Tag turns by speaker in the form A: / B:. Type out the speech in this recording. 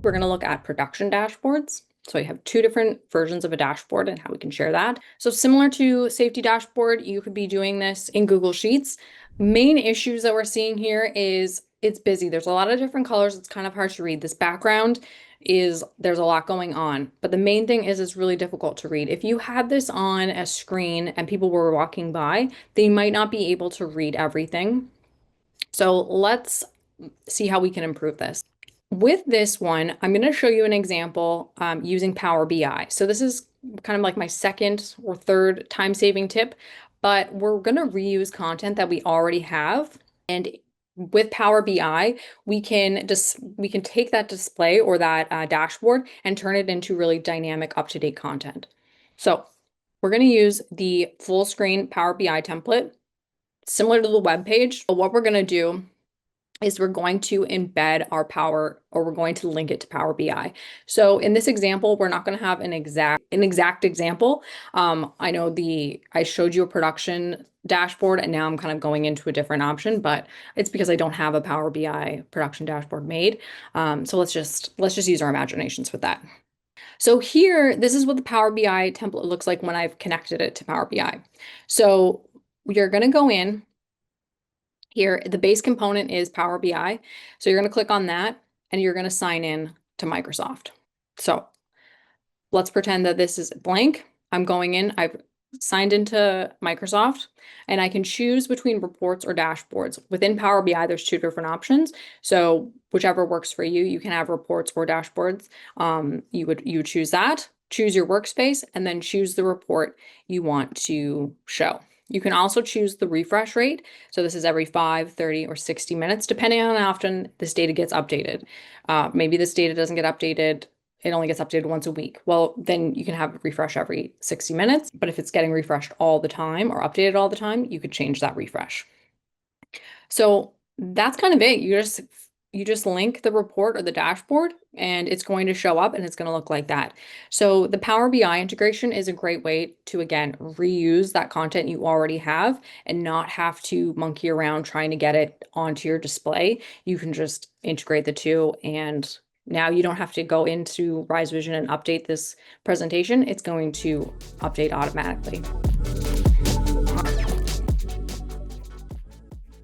A: we're going to look at production dashboards. So you have two different versions of a dashboard and how we can share that. So similar to safety dashboard, you could be doing this in Google Sheets. Main issues that we're seeing here is it's busy. There's a lot of different colors. It's kind of hard to read. This background there's a lot going on, but the main thing is it's really difficult to read. If you had this on a screen and people were walking by, they might not be able to read everything. So let's see how we can improve this. With this one, I'm going to show you an example using Power BI. So this is kind of like my second or third time-saving tip, but we're going to reuse content that we already have. And with Power BI, we can take that display or that dashboard and turn it into really dynamic, up-to-date content. So we're going to use the full screen Power BI template, similar to the web page. But what we're going to do is we're going to embed our we're going to link it to Power BI. So in this example, we're not going to have an exact example. I know I showed you a production dashboard and now I'm kind of going into a different option, but it's because I don't have a Power BI production dashboard made. So let's just use our imaginations with that. So here, this is what the Power BI template looks like when I've connected it to Power BI. So you're going to go in. Here, the base component is Power BI. So you're going to click on that and you're going to sign in to Microsoft. So let's pretend that this is blank. I'm going in, I've signed into Microsoft and I can choose between reports or dashboards. Within Power BI, there's two different options. So whichever works for you, you can have reports or dashboards. You would choose that, choose your workspace, and then choose the report you want to show. You can also choose the refresh rate. So this is every 5, 30, or 60 minutes, depending on how often this data gets updated. Maybe this data doesn't get updated. It only gets updated once a week. Well, then you can have it refresh every 60 minutes. But if it's getting refreshed all the time or updated all the time, you could change that refresh. So that's kind of it. You just link the report or the dashboard and it's going to show up and it's going to look like that. So the Power BI integration is a great way to, again, reuse that content you already have and not have to monkey around trying to get it onto your display. You can just integrate the two and now you don't have to go into Rise Vision and update this presentation. It's going to update automatically.